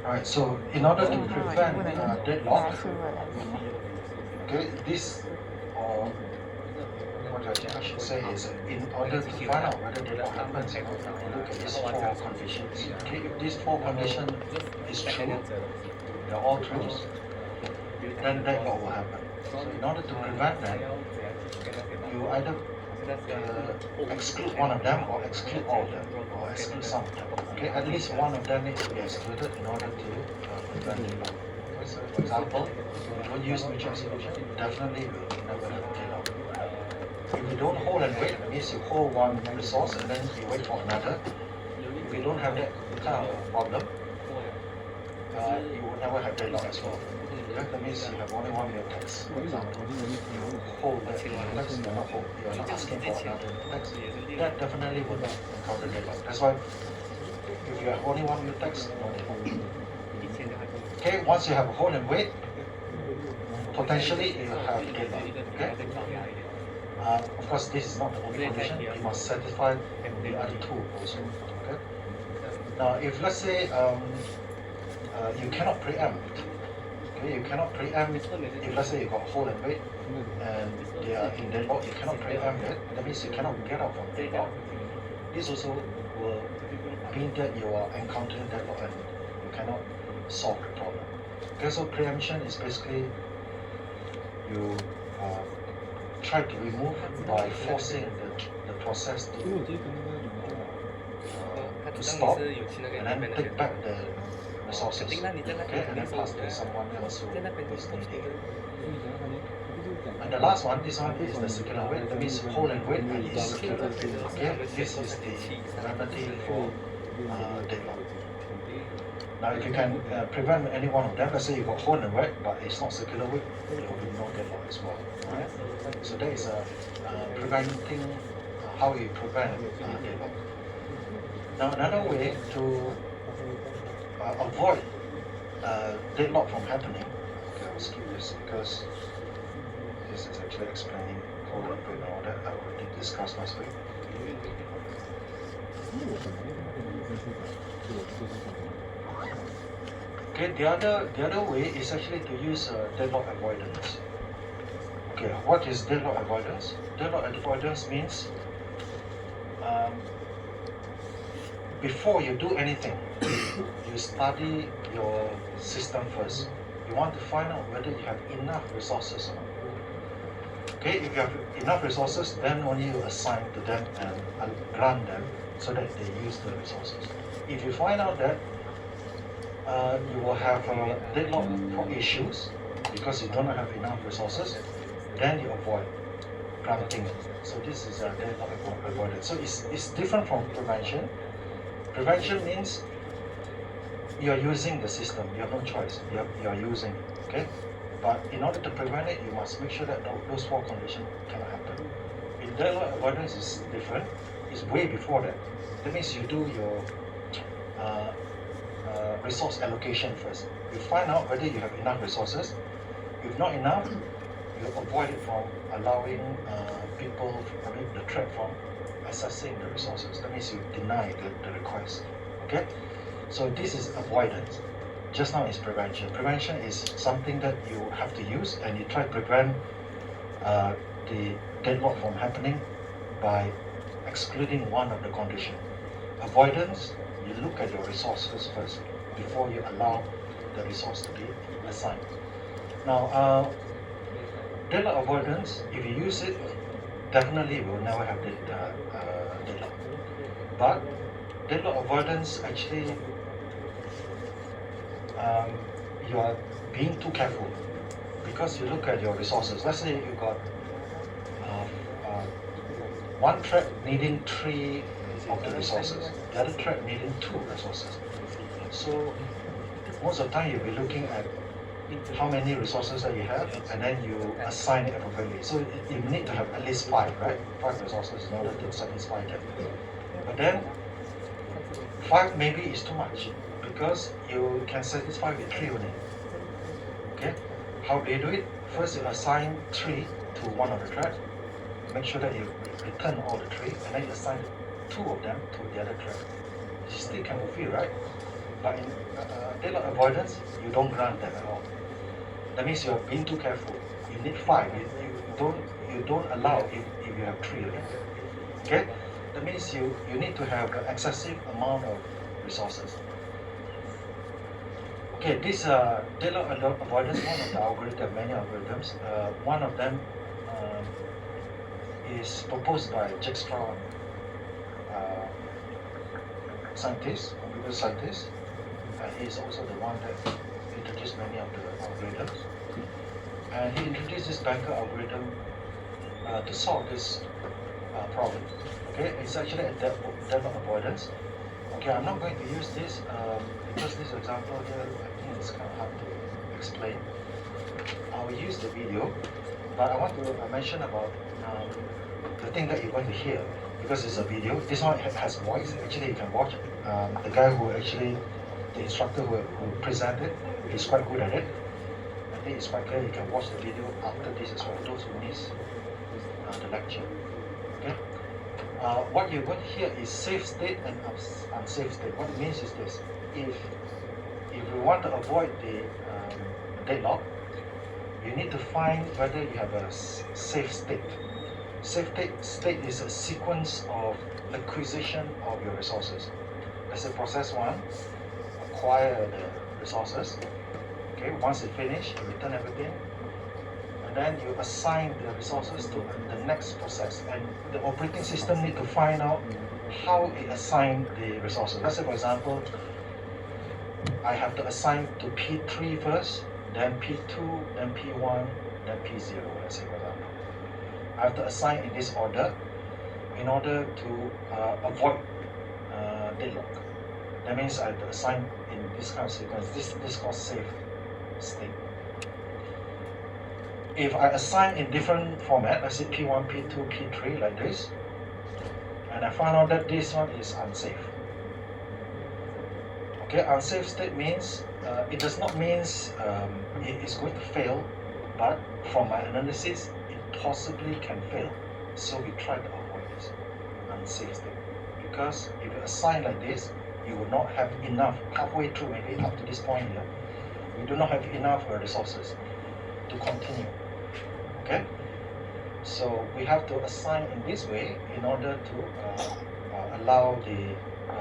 Right, so in order to prevent deadlock, okay, this, or what I should say is, in order to find out whether deadlock happens, you look at these four conditions. Okay, if these four conditions is true, they're all true, then deadlock will happen. So in order to prevent that, you either exclude one of them or exclude all of them or exclude some of them. Okay, at least one of them needs to be excluded in order to prevent deadlock. So for example, if you don't use mutual exclusion, definitely you will never have deadlock. If you don't hold and wait, it means you hold one resource and then you wait for another. If you don't have that kind of problem, you will never have deadlock as well. That means you have only one mutex. For example, you hold that mutex, you are not asking for another mutex. That definitely will not encounter deadlock. That's why if you have only one mutex, no deadlock. Okay, once you have a hold and wait, potentially you have deadlock. Okay. Of course, this is not the only condition. You must satisfy the other two also. Okay. Now, if let's say you cannot preempt. Okay, you cannot preempt. If let's say you got hold and wait, and they are in deadlock, you cannot preempt it. That means you cannot get out from deadlock. This also will mean that you are encountering deadlock and you cannot solve the problem. Okay, so preemption is basically you try to remove by forcing the process to stop and then take back the resources, okay, and then pass to someone else who is needing it. And the last one, this one is the circular wait. That means hold and wait and is circular. Okay, this is the remedy for deadlock. Now, if you can prevent any one of them, let's say you got hold and wait, but it's not circular wait, there will be no deadlock as well. Right? So that is preventing how you prevent deadlock. Now, another way to avoid deadlock from happening. Okay, I'll skip this because this is actually explaining hold and wait and all that I already discussed last week. Okay, the other way is actually to use deadlock avoidance. Okay, what is deadlock avoidance? Deadlock avoidance means before you do anything, you study your system first. You want to find out whether you have enough resources or not. Okay, if you have enough resources, then only you assign to them and grant them so that they use the resources. If you find out that you will have deadlock issues because you don't have enough resources, then you avoid granting it. So this is a deadlock avoidance. So it's different from prevention. Prevention means you are using the system. You have no choice. You are using it. Okay, but in order to prevent it, you must make sure that those four conditions cannot happen. In deadlock avoidance is different. It's way before that. That means you do your resource allocation first. You find out whether you have enough resources. If not enough, you avoid it from allowing people, the threat from accessing the resources. That means you deny the request. Okay, so this is avoidance. Just now is prevention. Prevention is something that you have to use, and you try to prevent the deadlock from happening by excluding one of the conditions. Avoidance, you look at your resources first before you allow the resource to be assigned. Now, deadlock avoidance, if you use it, definitely will never have deadlock. But deadlock avoidance actually, you are being too careful because you look at your resources. Let's say you got one thread needing 3 of the resources, the other thread needing 2 resources. So most of the time you'll be looking at how many resources that you have, and then you assign it appropriately. So you need to have at least 5, right? 5 resources in order to satisfy them. But then 5 maybe is too much because you can satisfy with 3 only. Okay? How do you do it? First, you assign 3 to one of the threads. Make sure that you return all the 3, and then you assign 2 of them to the other thread. You still can fulfill, right? But in daylight avoidance, you don't grant that at all. That means you are being too careful. You need 5. You don't allow if you have 3. Okay? That means you need to have an excessive amount of resources. Okay, this daylight avoidance, one of the algorithms, many algorithms. One of them is proposed by Dijkstra scientist, computer scientist, and he is also the one that introduced many of the algorithms. And he introduced this banker algorithm to solve this problem. Okay, it's actually a daylight avoidance. Okay, I'm not going to use this because this example here, I think it's kind of hard to explain. I will use the video, but I want to mention about the thing that you're going to hear, because it's a video. This one has voice. Actually, you can watch it. The guy who actually, the instructor who presented, he's quite good at it. I think it's quite clear. You can watch the video after this as well, those who miss the lecture. Okay. What you're going to hear is safe state and unsafe state. What it means is this: if you want to avoid the deadlock, you need to find whether you have a safe state. Safe state is a sequence of acquisition of your resources. Let's say process 1, acquire the resources. Okay, once you finish, you return everything, and then you assign the resources to the next process. And the operating system need to find out how it assign the resources. Let's say, for example, I have to assign to P3 first, then P2, then P1, then P0. Let's say, for example, I have to assign in this order in order to avoid deadlock. That means I have to assign in this kind of sequence. This is called safe state. If I assign in different format, let's say P1, P2, P3 like this, and I find out that this one is unsafe. Okay, unsafe state means it does not mean it is going to fail, but from my analysis, it possibly can fail. So we try to avoid this unsafe state, because if you assign like this, you will not have enough halfway through, maybe up to this point here. We do not have enough resources to continue. Okay, so we have to assign in this way in order to allow the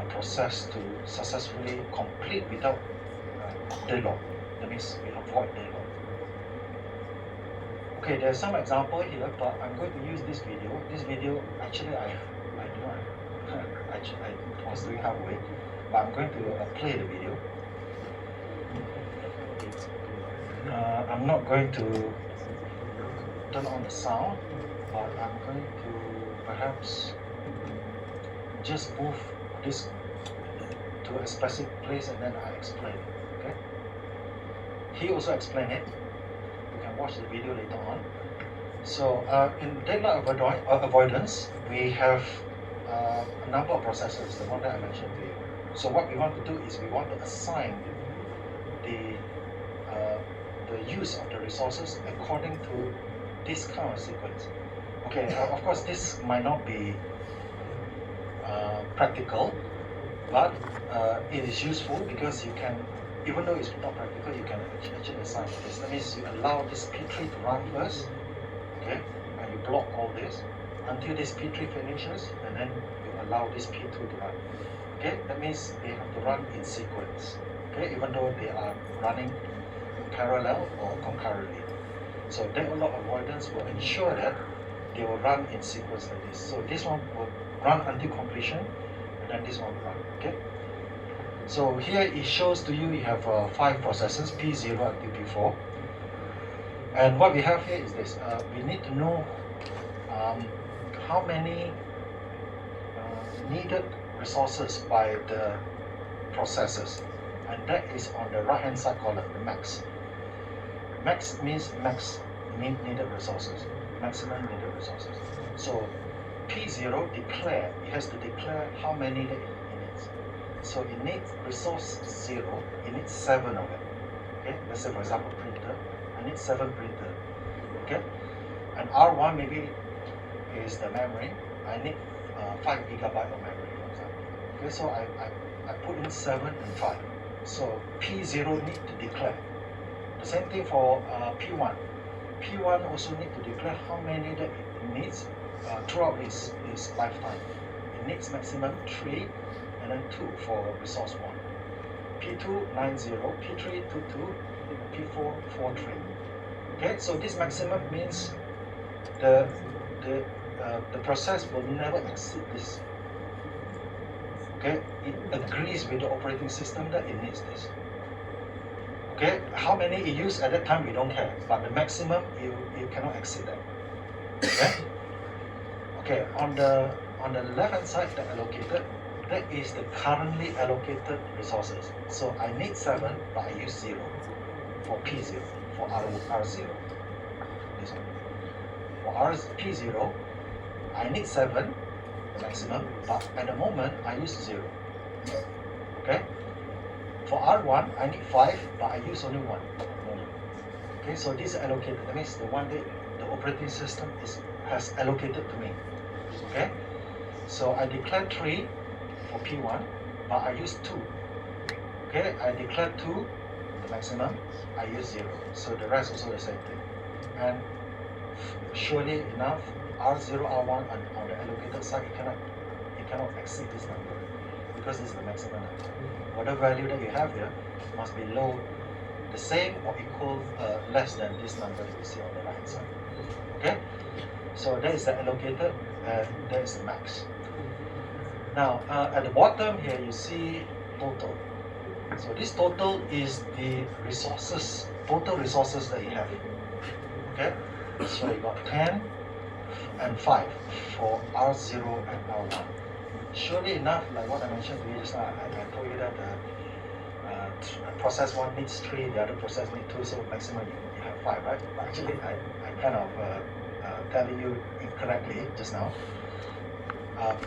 process to successfully complete without deadlock. That means we avoid deadlock. Okay, there's some example here, but I'm going to use this video. This video, actually, I was doing halfway, but I'm going to play the video. I'm not going to turn on the sound, but I'm going to perhaps just move this to a specific place and then I explain it. Okay? He also explained it. You can watch the video later on. So in deadlock avoidance, we have a number of processes, the one that I mentioned to you. So what we want to do is we want to assign the use of the resources according to this kind of sequence. Okay, of course this might not be practical, but it is useful because you can, even though it's not practical, you can actually assign this. That means you allow this P3 to run first, okay, and you block all this until this P3 finishes, and then you allow this P2 to run. Okay, that means they have to run in sequence. Okay, even though they are running parallel or concurrently. So deadlock avoidance will ensure that they will run in sequence like this. So this one will run until completion, and then this one will run. Okay. So here it shows to you have 5 processes, P0 until P4. And what we have here is this. We need to know how many needed resources by the processes, and that is on the right hand side column, the max. Max means needed resources, maximum needed resources. So P0 it has to declare how many that it needs. So it needs resource 0, it needs 7 of it. Okay, let's say for example printer, I need 7 printer. Okay, and R1 maybe is the memory, I need 5 GB of memory, for example. Okay, so I put in 7 and 5. So P0 need to declare. The same thing for P1. P1 also need to declare how many that it needs throughout this lifetime. It needs maximum 3 and then 2 for resource 1. P2 90, P3 22, P4 43. Okay, so this maximum means the process will never exceed this. Okay, it agrees with the operating system that it needs this. Okay, how many it used at that time we don't care, but the maximum you cannot exceed that. Okay. Okay, on the left hand side, the allocated, that is the currently allocated resources. So I need 7, but I use 0 for P0, for R0. This one. For P0, I need 7, the maximum, but at the moment I use 0. Okay? For R1, I need 5, but I use only 1. Okay, so this is allocated. That means the one that the operating system has allocated to me. Okay? So I declare 3 for P1, but I use 2. Okay, I declare 2, the maximum, I use 0. So the rest also the same thing. And surely enough, R0, R1 on the allocated side, it cannot exceed this number because this is the maximum number. Whatever value that you have here must be low, the same or equal, less than this number that you see on the right hand side. Okay, so that is the allocated and that is the max. Now at the bottom here you see total. So this total is the resources, total resources that you have. Okay, so you got 10 and 5 for R0 and R1. Surely enough, like what I mentioned to you just now, I told you that process 1 needs 3, the other process needs 2, so maximum you have 5, right? But actually I kind of telling you incorrectly just now.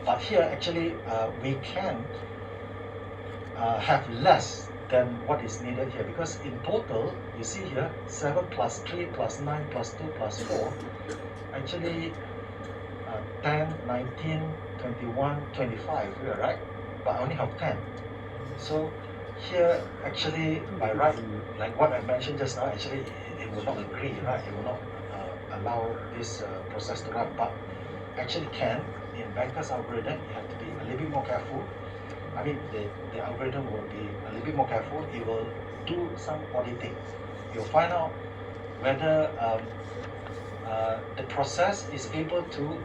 But here actually we can have less than what is needed here, because in total you see here 7 plus 3 plus 9 plus 2 plus 4, actually 10, 19, 21, 25 here, right? But I only have 10. So here actually by right, like what I mentioned just now, actually it will not agree, right? It will not allow this process to run, but actually can. In Banker's algorithm, you have to be a little bit more careful. I mean, the algorithm will be a little bit more careful. It will do some auditing. You'll find out whether the process is able to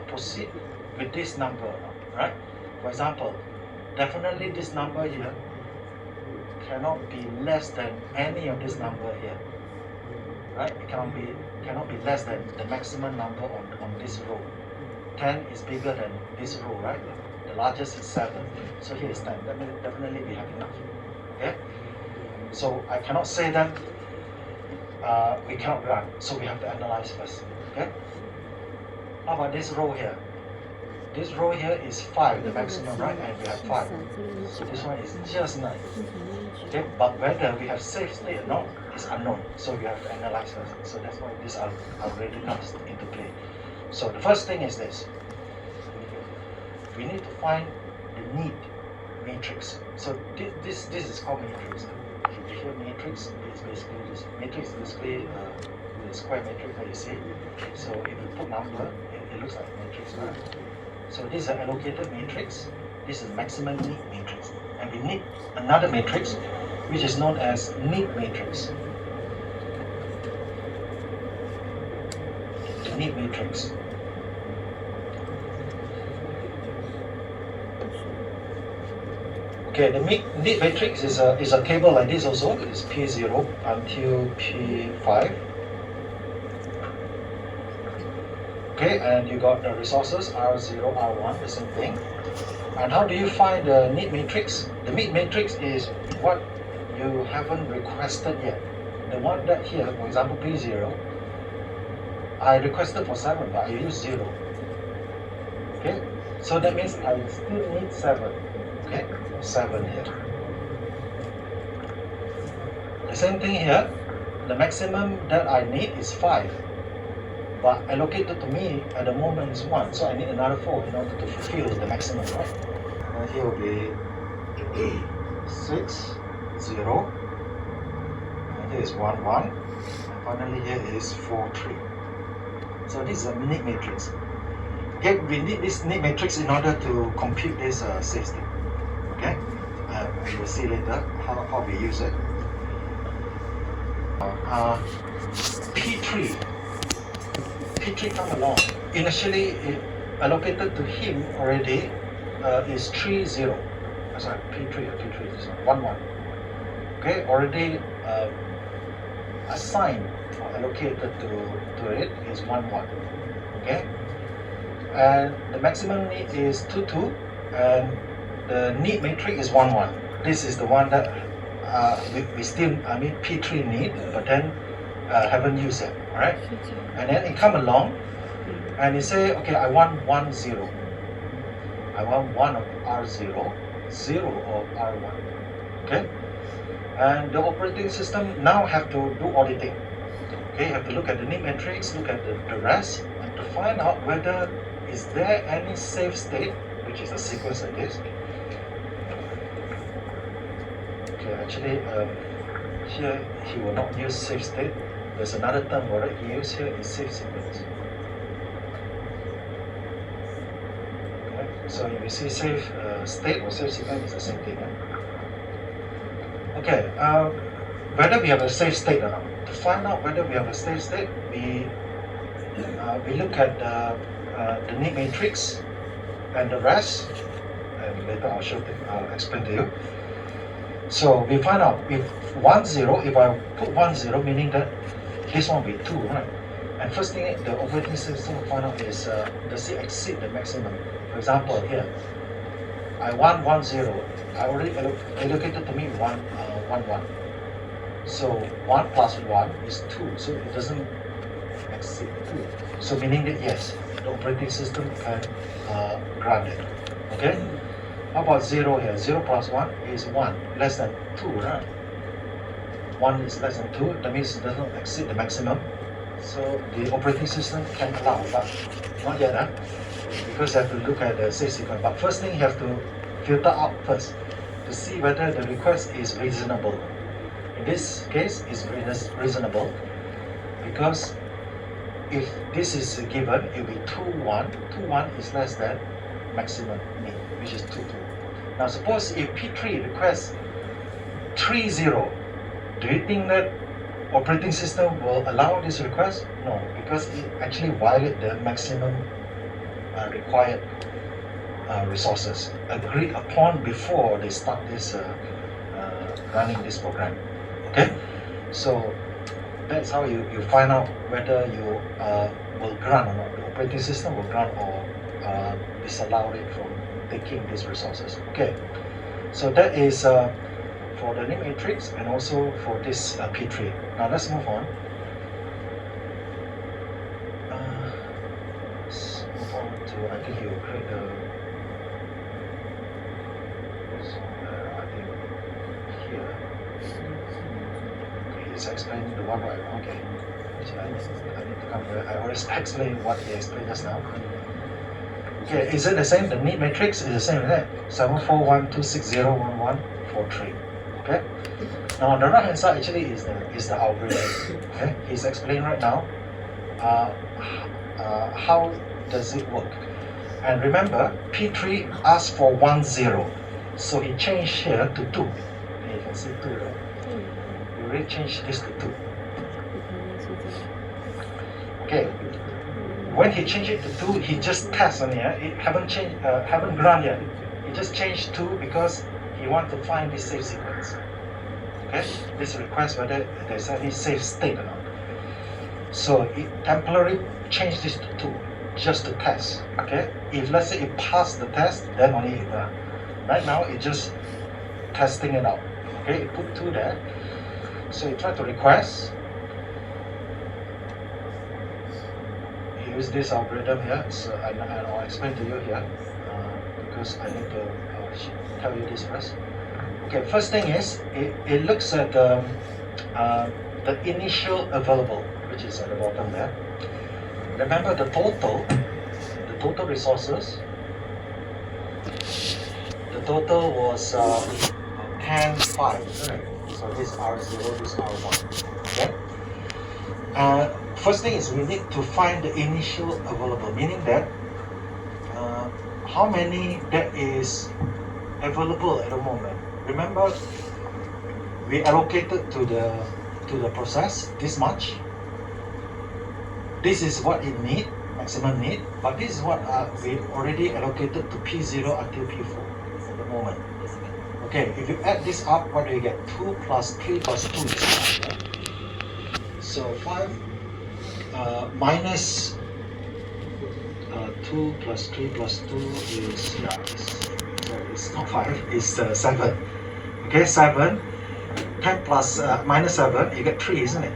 proceed with this number, right? For example, definitely this number here cannot be less than any of this number here, right? It cannot be less than the maximum number on this row. 10 is bigger than this row, right? The largest is 7. So here is 10. That means definitely we have enough. Okay? So I cannot say that we cannot run. So we have to analyze first. Okay? How about this row here? This row here is 5, the maximum, right? And we have 5. So this one is just 9. Okay? But whether we have safe state or not is unknown. So we have to analyze first. So that's why this algorithm comes into play. So the first thing is this. We need to find the need matrix. So this is called matrix. If you hear matrix, it's basically this. Matrix is basically the square matrix that you see. So if you put number, it looks like a matrix, right? So this is an allocated matrix. This is maximum need matrix. And we need another matrix, which is known as need matrix. The need matrix. Okay, the need matrix is a table like this also. It's P0 until P5. Okay, and you got the resources R0, R1, the same thing. And how do you find the need matrix? The need matrix is what you haven't requested yet. The one that here, for example, P0, I requested for 7, but I use 0. Okay, so that means I still need 7. Okay, 7 here. The same thing here, the maximum that I need is 5. But allocated to me at the moment is 1, so I need another 4 in order to fulfill the maximum, right? And here will be 6, 0, and here is 1, 1, and finally here is 4, 3. So this is a need matrix. Okay, we need this need matrix in order to compute this safe state. Okay, we will see later how we use it. P3 come along. Initially, it allocated to him already is 3, 0. Sorry, P3 is 1, 1. Okay, already assigned or allocated to it is 1, 1. Okay, and the maximum need is 2, 2, and the need matrix is 1, 1. This is the one that we still, P3 need, but then haven't used it, alright? And then it come along, and it say, okay, I want 1, 0. I want 1 of R0, 0 of R1, okay? And the operating system now have to do auditing. Okay, you have to look at the need matrix, look at the rest, and to find out whether is there any safe state, which is a sequence like this. Okay, actually, here he will not use safe state. There's another term for it he used here is safe sequence. Okay, so if you see safe state or safe sequence, it's the same thing. Okay, whether we have a safe state or not. To find out whether we have a safe state, we look at the need matrix and the rest, and later I'll explain to you. So we find out if 1, 0, if I put 1, 0, meaning that this one will be 2, right? And first thing the operating system will find out is does it exceed the maximum? For example, here, I want 1, 0. I already allocated to me 1, 1, 1. So 1 plus 1 is 2, so it doesn't exceed 2. So meaning that yes, the operating system can grant it. Okay? How about 0 here? 0 plus 1 is 1, less than 2, right? 1 is less than 2, that means it does not exceed the maximum. So the operating system can allow, but not yet, huh? Because you have to look at the safe sequence. But first thing you have to filter out first to see whether the request is reasonable. In this case, it's reasonable because if this is given, it will be 2, 1. 2, 1 is less than maximum need, which is 2, 2. Now suppose if P3 requests 3, 0, do you think that operating system will allow this request? No, because it actually violates the maximum required resources agreed upon before they start this running this program. Okay, so that's how you find out whether you will grant or not. The operating system will grant or disallow it from taking these resources. Okay, so that is for the need matrix and also for this P3. Now let's move on. Let's move on to, I think you will create the, I think here. Okay, he's explaining the one right. Okay. I need to come here. I already explained what he explained just now. Okay, is it the same? The need matrix is the same, isn't it? 74126011143. Okay. Now on the right hand side actually is the algorithm. Okay, he's explaining right now how does it work. And remember, P3 asked for 1, 0, so he changed here to 2. Okay, you can see 2 there. We already changed this to 2. Okay. When he changed it to 2, he just tests on here. It haven't changed, haven't grant yet. He just changed 2 because he wants to find this safe sequence. Okay, this request whether there's any safe state or not. So it temporarily changed this to 2 just to test. Okay, if let's say it passed the test, then only it run. Right now it's just testing it out. Okay, it put 2 there. So you try to request. Use this algorithm here, so I'll explain to you here because I need to tell you this first. Okay, first thing is it looks at the initial available, which is at the bottom there. Remember the total resources. The total was Chp5, isn't it? So this R0, this R1. Okay. First thing is we need to find the initial available, meaning that how many that is available at the moment. Remember, we allocated to the process this much. This is what it need, maximum need, but this is what we already allocated to P0 until P4 at the moment. Okay, if you add this up, what do you get? 2 plus 3 plus 2 is 5. Right? So 5 minus 2 plus 3 plus 2 is, it's not 5, it's 7. Okay, 7. 10 plus minus 7, you get 3, isn't it?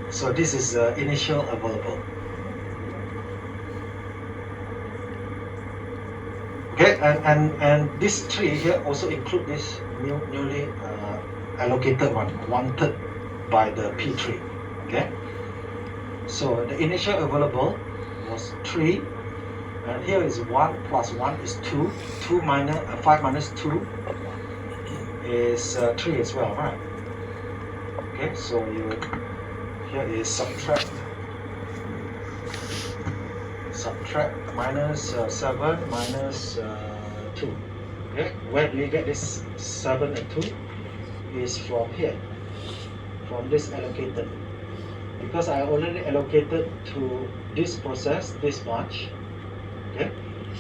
So this is initial available. Okay, and this 3 here also include this newly allocated one, 1/3 by the P3. Okay, so the initial available was 3, and here is 1 plus 1 is 2. 2 minus 5 minus 2 is 3 as well, right? Okay, so here is subtract minus 7 minus 2. Okay, where do you get this 7 and 2? Is from here, from this allocated. Because I already allocated to this process this much. Okay,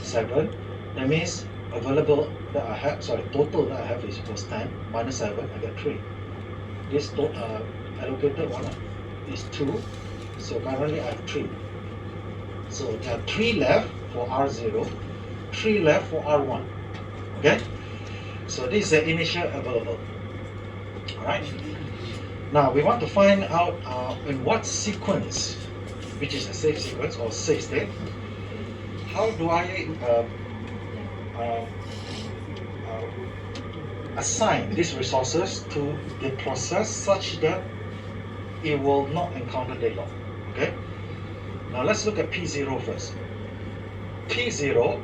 7. That means available that I have, total that I have is was 10 minus 7, I get 3. This allocated one is 2, so currently I have 3. So there are 3 left for R0, 3 left for R1. Okay, so this is the initial available. Alright, now we want to find out in what sequence, which is a safe sequence or safe state, how do I assign these resources to the process such that it will not encounter deadlock. Okay, now let's look at P0 first. P0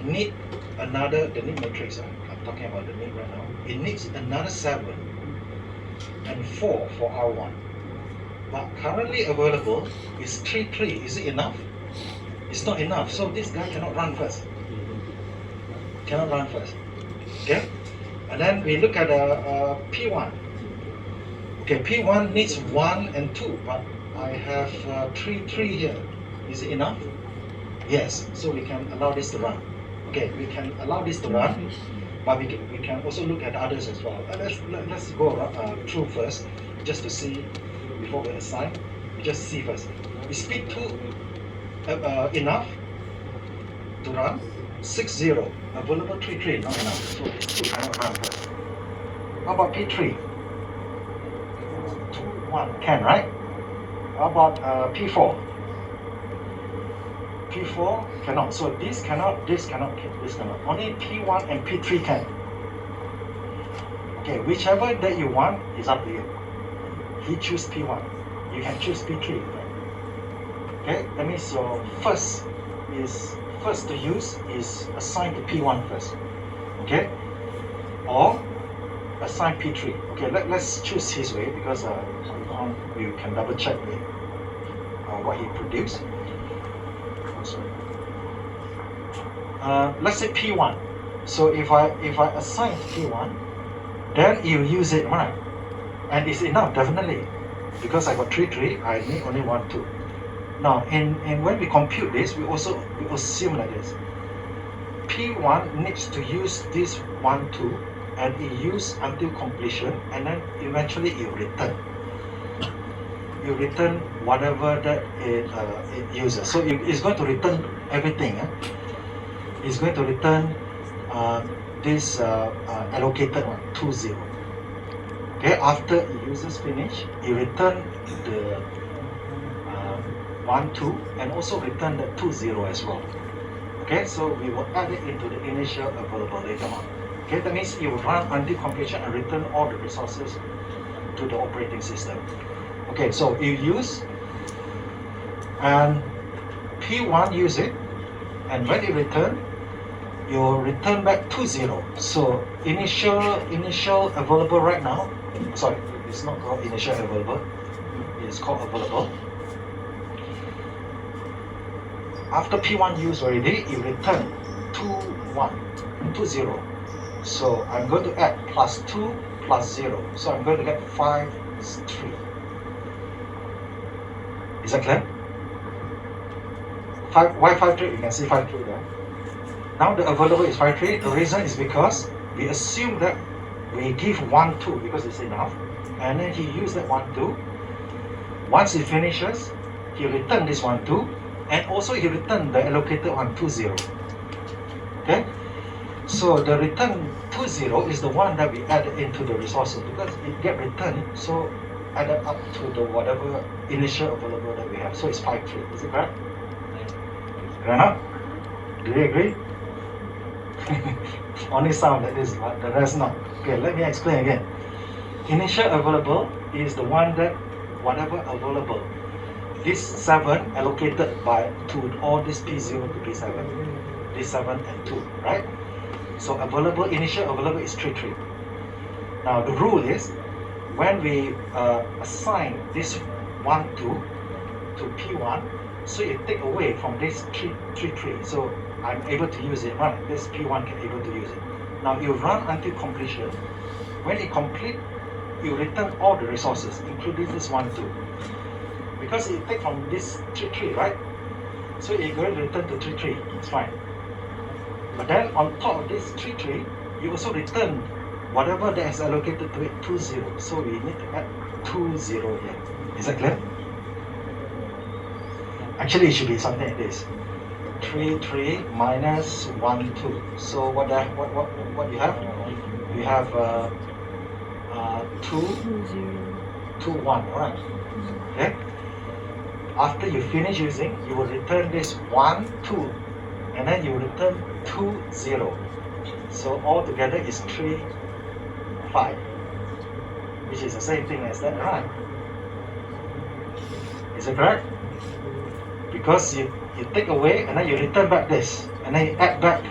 need another, the need matrix, I'm talking about the need right now, it needs another 7 and 4 for R1, but currently available is 3, 3. Is it enough? It's not enough, so this guy cannot run first. Okay, and then we look at P1. Okay, P1 needs 1 and 2, but I have 3, 3 here. Is it enough? Yes, so we can allow this to run. Okay, we can allow this to run, but we can also look at others as well. Let's go through first, just to see before we assign. Just see first. Is P2 enough to run? 6, 0. Available 3, 3, not enough. So P2 cannot run first. How about P3? 2, 1, can, right? How about P4? P4 cannot. So this cannot, this cannot. Only P1 and P3 can. Okay, whichever that you want is up to you. He choose P1. You can choose P3. Okay, that means your first to use is assigned to P1 first. Okay, or assign P3. Okay, let's choose his way because you can double check with what he produced. Let's say P1. So if I assign P1, then you use it, right? And it's enough, definitely, because I got 3, 3. I need only 1, 2. Now, and when we compute this, we assume like this. P1 needs to use this 1, 2, and it use until completion, and then eventually it return. You return whatever that it uses. So it's going to return everything. It's going to return this allocated one, 2, 0. Okay, after it uses finish, it return the 1, 2, and also return the 2, 0 as well. Okay, so we will add it into the initial available later on. Okay, that means it will run until completion and return all the resources to the operating system. Okay, so you use, and P1 use it, and when it return, you return back 20. So initial available right now, sorry, it's not called initial available, it's called available. After P1 used already, it returned 20. So I'm going to add plus 2 plus 0. So I'm going to get 5, 3. Is that clear? Why 5, 3? You can see 5, 3 there. Now the available is 5, 3. The reason is because we assume that we give 1, 2 because it's enough. And then he used that 1, 2. Once he finishes, he returned this 1, 2. And also he returned the allocated 1, 2, 0. Okay? So the return 20 is the one that we added into the resources because it get returned, so added up to the whatever initial available that we have. So it's 5, 3. Is it correct? Clear enough? Do you agree? Only sound like this, but the rest not. Okay, let me explain again. Initial available is the one that whatever available. This 7 allocated by to all this P0 to P7. This 7 and 2, right? So available, initial available is 3, 3. Now the rule is when we assign this 1, 2 to P1, so you take away from this 3, 3, 3. So I'm able to use it, right? This P1 can able to use it. Now you run until completion. When it complete, you return all the resources, including this 1, 2. Because it take from this 3, 3, right? So you're going to return to 3, 3. It's fine. But then on top of this 3, 3, you also return whatever that is allocated to it 2, 0. So we need to add 2, 0 here. Is that clear? Actually, it should be something like this: 3, 3 minus 1, 2. So what you have? You have 2, 2, 1. All right. Okay. After you finish using, you will return this 1, 2, and then you return 2, 0. So altogether is 3, 5, which is the same thing as that, right? Is it correct? Because you take away and then you return back this, and then you add back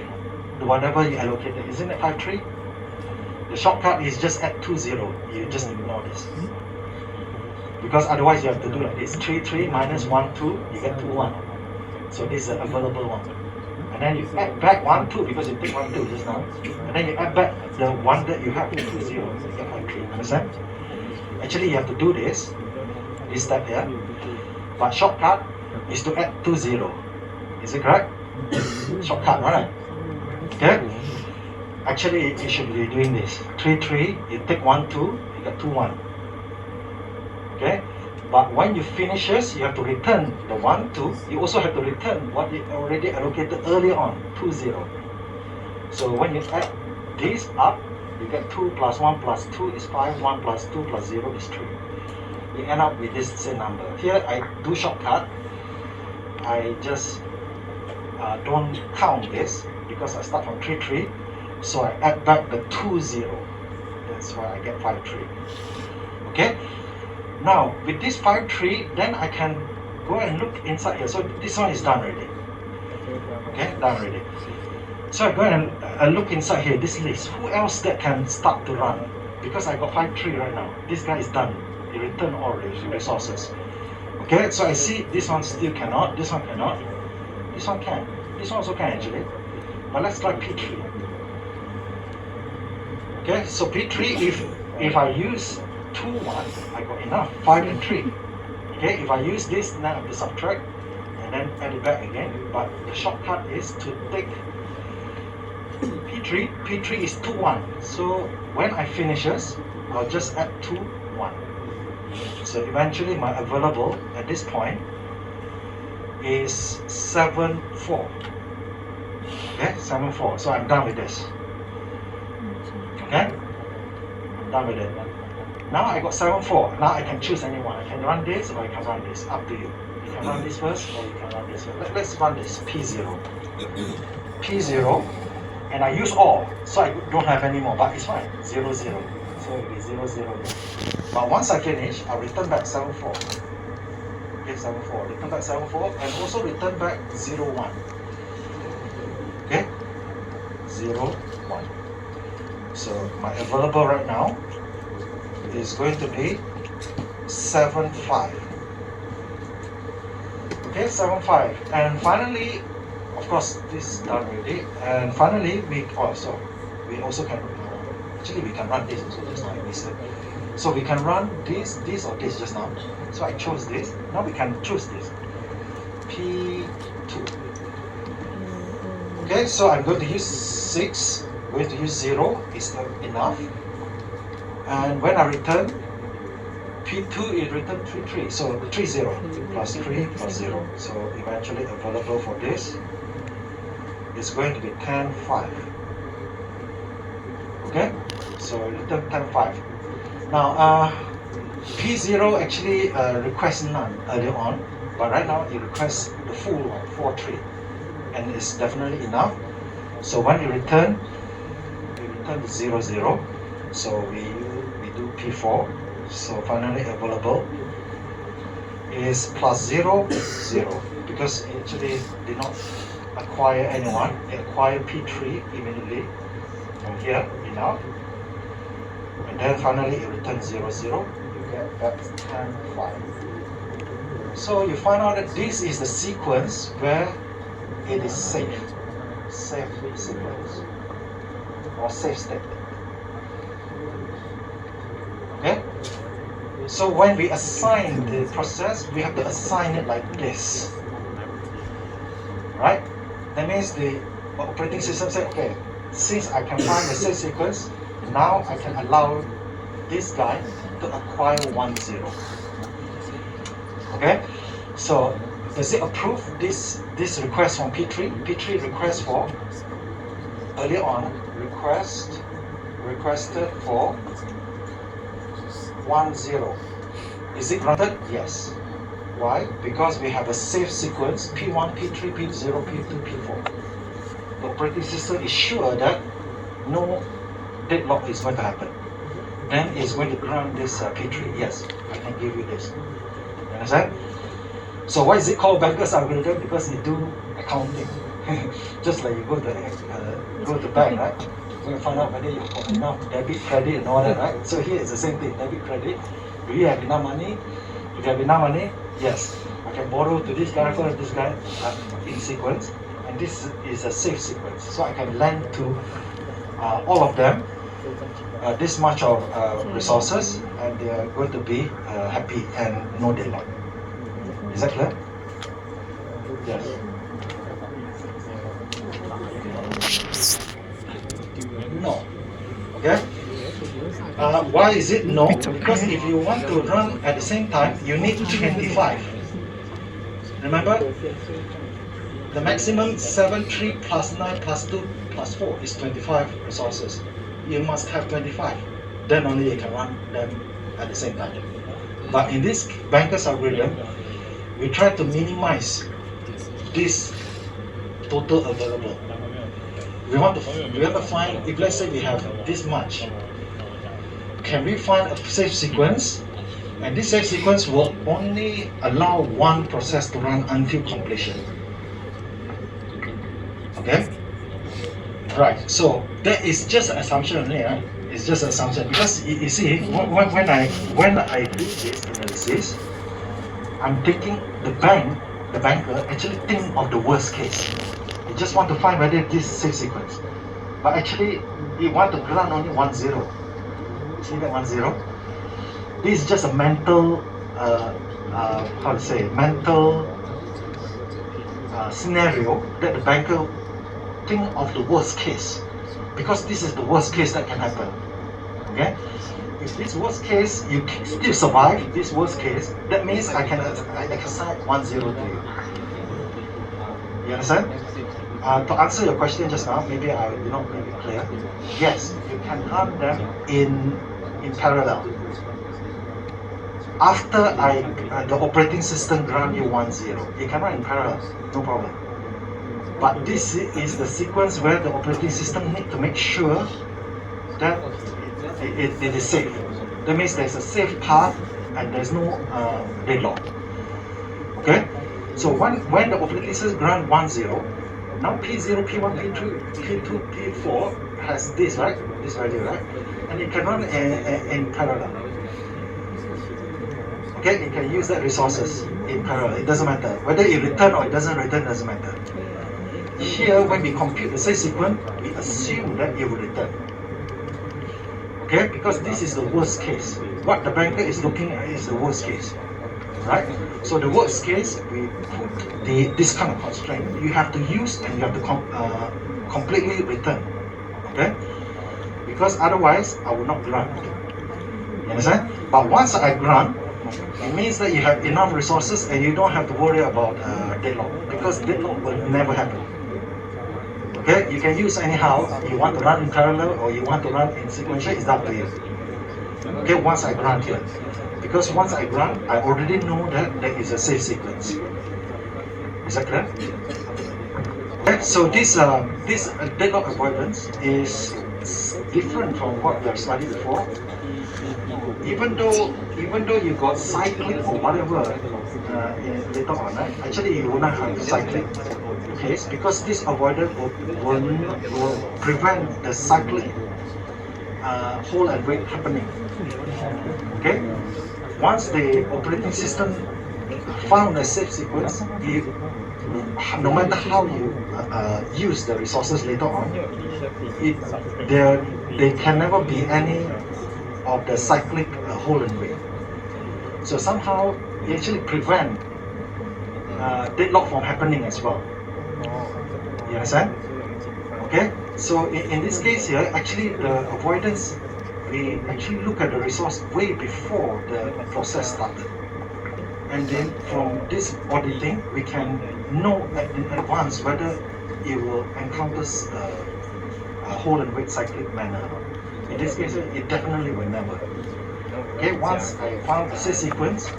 whatever you allocated. Isn't it 5, 3? The shortcut is just add 2, 0. You just ignore this. Because otherwise you have to do like this: 3, 3 minus 1, 2, you get 2, 1. So this is the available one. And then you add back 1, 2 because you take 1, 2 just now. And then you add back the one that you have, 2, 0. You get 5, 3. Understand? Actually, you have to do this step here. But shortcut is to add 2, 0. Is it correct? Shortcut, right? Okay? Actually, you should be doing this: 3, 3, you take 1, 2, you get 2, 1. Okay? But when you finishes, you have to return the 1, 2. You also have to return what you already allocated earlier on, 2, 0. So when you add this up, you get 2 plus 1 plus 2 is 5, 1 plus 2 plus 0 is 3. You end up with this same number. Here I do shortcut. I just don't count this because I start from 3, 3. So I add back the 2, 0. That's why I get 5, 3. Okay? Now, with this 5, 3, then I can go and look inside here. So this one is done already. Okay, done already. So I go and look inside here, this list. Who else that can start to run? Because I got 5, 3 right now. This guy is done. He returned all resources. Okay, so I see this one still cannot, this one cannot. This one can. This one also can actually. But let's try P3. Okay, so P3, if I use 2, 1, I got enough, 5 and 3. Okay, if I use this, then I have to subtract and then add it back again. But the shortcut is to take P3. P3 is 2, 1. So when I finishes, I'll just add 2, 1. So eventually my available at this point is 7, 4. Okay, 7, 4. So I'm done with this. Okay, I'm done with it. Now I got 7, 4. Now I can choose anyone. I can run this or I can run this. Up to you. You can run this first or you can run this first. Let's run this. P0. P0. And I use all. So I don't have any more. But it's fine. 0, 0. So it will be 0, 0. But once I finish, I'll return back 7, 4. Okay, 7, 4. Return back 7, 4. And also return back 0, 1. Okay? 0, 1. So my available right now is going to be 7, 5. Okay, 7, 5. And finally, of course, this is done already. And finally, we also can, actually we can run this also just now, I missed it. So we can run this or this just now. So I chose this. Now we can choose this. P2. Okay, so I'm going to use 6. I'm going to use 0 is enough. And when I return, P2 is return 3, 3. So 3, 0 plus 3 plus 0. So eventually available for this is going to be 10, 5. Okay, so return 10, 5. Now, P0 actually requests none earlier on, but right now it requests the full one, 4, 3. And it's definitely enough. So when you return, we return 0, 0. So we do P4. So finally available is plus 0, 0. Because it actually did not acquire anyone. It acquired P3 immediately from here, enough. And then finally it returns 0, 0. You get that 10, 5. So you find out that this is the sequence where it is safe sequence or safe state. Okay? So when we assign the process, we have to assign it like this. Right? That means the operating system says, okay, since I can find the safe sequence, now I can allow this guy to acquire 1, 0. Okay? So does it approve this request from P3? P3 request for, earlier on, requested for 1, 0. Is it granted? Yes. Why? Because we have a safe sequence, P1, P3, P0, P2, P4. The operating system is sure that no deadlock is going to happen. Then it's going to grant this P3. Yes, I can give you this. You understand? So why is it called banker's algorithm? Because you do accounting. Just like you go to the bank, right? So you find out whether you've got enough debit, credit, and all that, right? So here it's the same thing, debit, credit. Do you have enough money? If you have enough money, yes, I can borrow to this guy, for this guy, in sequence. And this is a safe sequence. So I can lend to all of them this much of resources, and they are going to be happy and no deadlock. Is that clear? Yes. No. Okay? Why is it no? Because if you want to run at the same time, you need 25. Remember? The maximum 7, 3 plus 9 plus 2 plus 4 is 25 resources. You must have 25. Then only you can run them at the same time. But in this banker's algorithm, we try to minimize this total available. We want to find, if let's say we have this much, can we find a safe sequence? And this safe sequence will only allow one process to run until completion. Okay? Right, so that is just an assumption only, right? It's just an assumption. Because you see, when I do this analysis, I'm thinking the banker actually think of the worst case. He just want to find whether this is safe sequence. But actually, he want to grant only 1, 0. See that 1, 0? This is just a mental, mental scenario that the banker think of the worst case. Because this is the worst case that can happen. Okay? If this worst case, you still survive this worst case, that means I can assign 1, 0 to you. You understand? To answer your question just now, maybe I did not make it clear. Yes, you can run them in parallel. After the operating system grant you 1, 0, you can run in parallel, no problem. But this is the sequence where the operating system need to make sure that it is safe. That means there's a safe path and there's no deadlock. Okay? So when the operating system grant 1, 0, Now P0, P1, P2, P2, P4 has this, right? This value, right? And it can run in parallel. Okay, it can use that resources in parallel. It doesn't matter. Whether it return or it doesn't return doesn't matter. Here, when we compute the safe sequence, we assume that it will return. Okay, because this is the worst case. What the banker is looking at is the worst case. Right? So the worst case, we put this kind of constraint. You have to use and you have to completely return. Okay? Because otherwise, I will not grant. You understand? But once I grant, it means that you have enough resources and you don't have to worry about deadlock. Because deadlock will never happen. Okay? You can use anyhow. You want to run in parallel or you want to run in sequential, it's up to you. Okay? Once I grant here. Because once I grant, I already know that there is a safe sequence. Is that clear? Okay, so this deadlock avoidance is different from what we have studied before. Even though you got cyclic or whatever later on, right? Actually you will not have cyclic case because this avoidance will prevent the cyclic hole and wait happening. Okay. Once the operating system found a safe sequence, no matter how you use the resources later on, there can never be any of the cyclic hole and wait. So somehow you actually prevent deadlock from happening as well. You understand? Okay. So in this case here, actually the avoidance, we actually look at the resource way before the process started. And then from this auditing, we can know in advance whether it will encounter a hole and wait cyclic manner. In this case, it definitely will never. Okay, once I found the safe sequence,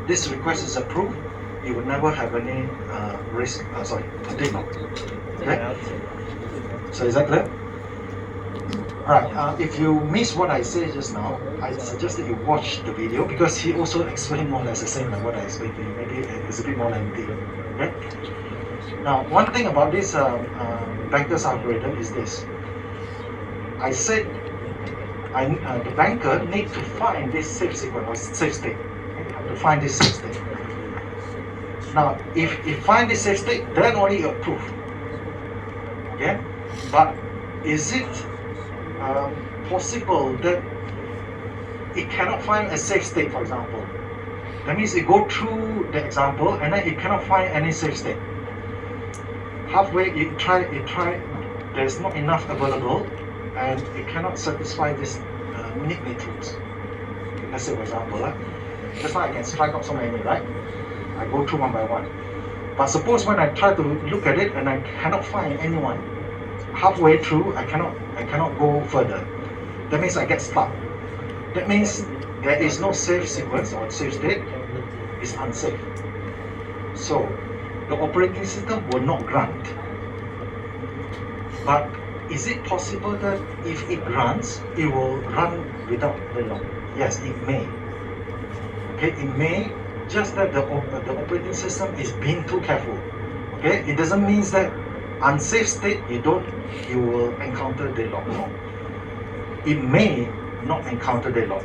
this request is approved, it will never have any risk, deadlock. Okay? So is that clear? Alright, if you miss what I said just now, I suggest that you watch the video because he also explained more or less the same like what I explained to you. Maybe it's a bit more lengthy. Okay? Now, one thing about this banker's algorithm is this. I said the banker need to find this safe sequence or safe state. To find this safe state. Now, if you find this safe state, then only you approve. Okay? But is it possible that it cannot find a safe state, for example? That means it go through the example and then it cannot find any safe state. Halfway it try, there's not enough available and it cannot satisfy this unique matrix. Let's say for example, just like I can strike out so many, right? I go through one by one. But suppose when I try to look at it and I cannot find anyone, halfway through, I cannot go further. That means I get stuck. That means there is no safe sequence or safe state. It's unsafe. So the operating system will not grant. But is it possible that if it grants, it will run without deadlock? Yes, it may. Okay, it may. Just that the operating system is being too careful. Okay, it doesn't mean that unsafe state you will encounter deadlock. No. It may not encounter deadlock,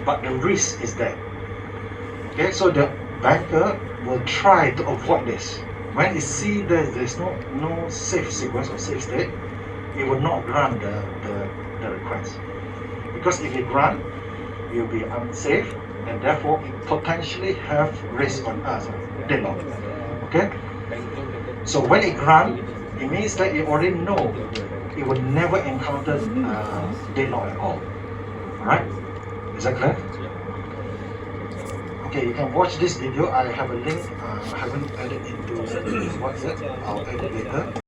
but the risk is there. Okay, so the banker will try to avoid this. When it sees that there's no safe sequence or safe state, it will not grant the request. Because if it grant, it will be unsafe and therefore it potentially have risk on us, deadlock. Okay? So when it grant, it means that you already know it will never encounter deadlock at all. Alright? Is that clear? Okay, you can watch this video. I have a link. I haven't added into WhatsApp. I'll add it later.